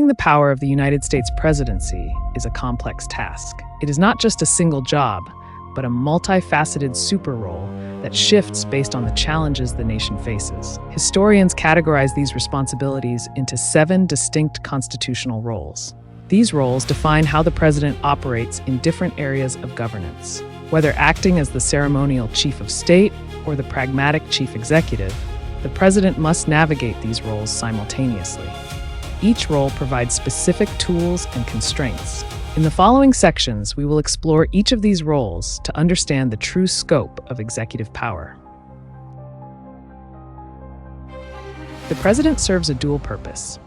The power of the United States presidency is a complex task. It is not just a single job, but a multifaceted super role that shifts based on the challenges the nation faces. Historians categorize these responsibilities into 7 distinct constitutional roles. These roles define how the president operates in different areas of governance. Whether acting as the ceremonial chief of state or the pragmatic chief executive, the president must navigate these roles simultaneously. Each role provides specific tools and constraints. In the following sections, we will explore each of these roles to understand the true scope of executive power. The president serves a dual purpose.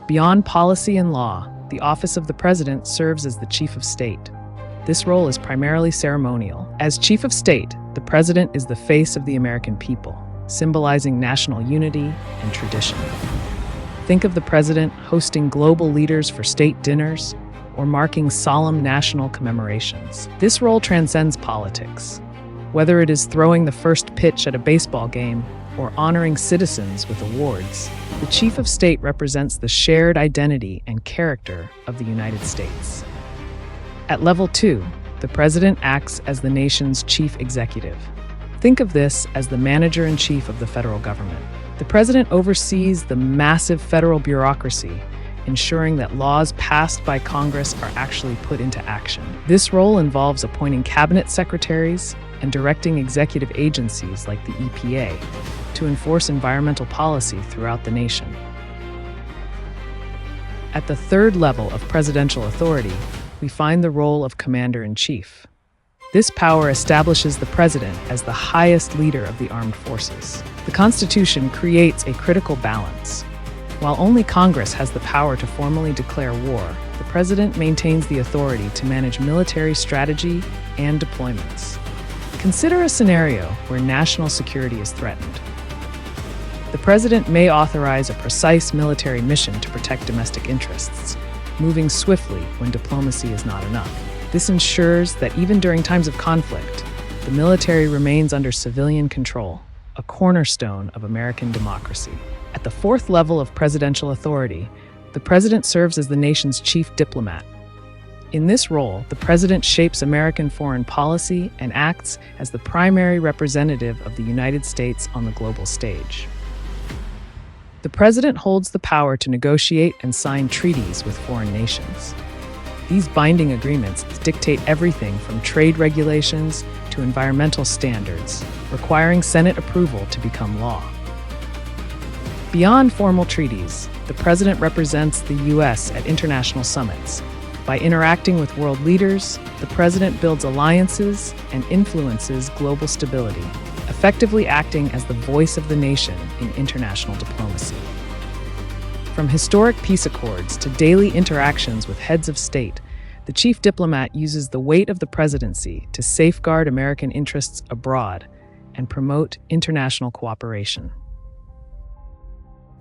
Beyond policy and law, the office of the president serves as the chief of state. This role is primarily ceremonial. As chief of state, the president is the face of the American people, symbolizing national unity and tradition. Think of the president hosting global leaders for state dinners or marking solemn national commemorations. This role transcends politics. Whether it is throwing the first pitch at a baseball game or honoring citizens with awards, the chief of state represents the shared identity and character of the United States. At level 2, the president acts as the nation's chief executive. Think of this as the manager-in-chief of the federal government. The president oversees the massive federal bureaucracy, ensuring that laws passed by Congress are actually put into action. This role involves appointing cabinet secretaries and directing executive agencies like the EPA to enforce environmental policy throughout the nation. At the 3rd level of presidential authority, we find the role of commander-in-chief. This power establishes the president as the highest leader of the armed forces. The Constitution creates a critical balance. While only Congress has the power to formally declare war, the president maintains the authority to manage military strategy and deployments. Consider a scenario where national security is threatened. The president may authorize a precise military mission to protect domestic interests, moving swiftly when diplomacy is not enough. This ensures that even during times of conflict, the military remains under civilian control, a cornerstone of American democracy. At the 4th level of presidential authority, the president serves as the nation's chief diplomat. In this role, the president shapes American foreign policy and acts as the primary representative of the United States on the global stage. The president holds the power to negotiate and sign treaties with foreign nations. These binding agreements dictate everything from trade regulations to environmental standards, requiring Senate approval to become law. Beyond formal treaties, the president represents the U.S. at international summits. By interacting with world leaders, the president builds alliances and influences global stability, effectively acting as the voice of the nation in international diplomacy. From historic peace accords to daily interactions with heads of state, the chief diplomat uses the weight of the presidency to safeguard American interests abroad and promote international cooperation.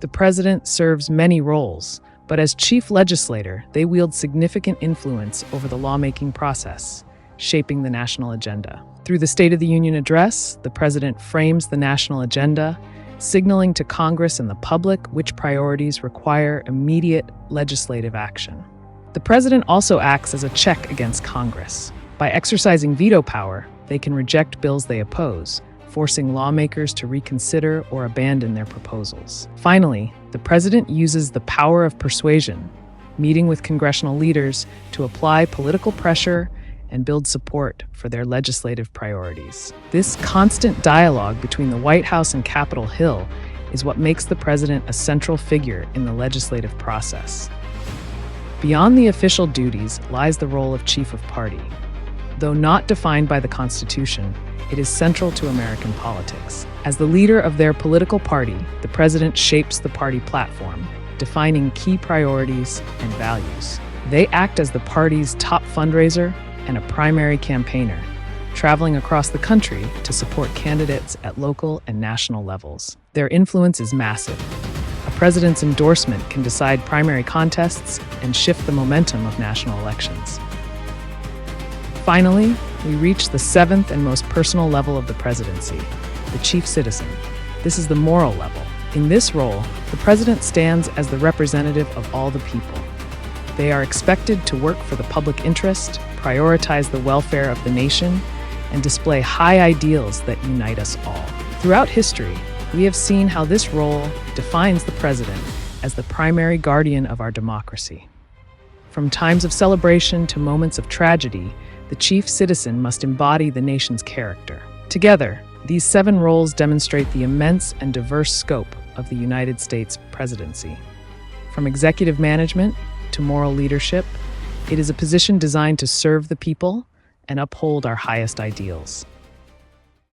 The president serves many roles, but as chief legislator, they wield significant influence over the lawmaking process, shaping the national agenda. Through the State of the Union address, the president frames the national agenda, signaling to Congress and the public which priorities require immediate legislative action. The president also acts as a check against Congress. By exercising veto power, they can reject bills they oppose, forcing lawmakers to reconsider or abandon their proposals. Finally, the president uses the power of persuasion, meeting with congressional leaders to apply political pressure and build support for their legislative priorities. This constant dialogue between the White House and Capitol Hill is what makes the president a central figure in the legislative process. Beyond the official duties lies the role of chief of party. Though not defined by the Constitution, it is central to American politics. As the leader of their political party, the president shapes the party platform, defining key priorities and values. They act as the party's top fundraiser and a primary campaigner, traveling across the country to support candidates at local and national levels. Their influence is massive. A president's endorsement can decide primary contests and shift the momentum of national elections. Finally, we reach the 7th and most personal level of the presidency, the chief citizen. This is the moral level. In this role, the president stands as the representative of all the people. They are expected to work for the public interest, prioritize the welfare of the nation, and display high ideals that unite us all. Throughout history, we have seen how this role defines the president as the primary guardian of our democracy. From times of celebration to moments of tragedy, the chief citizen must embody the nation's character. Together, these 7 roles demonstrate the immense and diverse scope of the United States presidency. From executive management to moral leadership, it is a position designed to serve the people and uphold our highest ideals.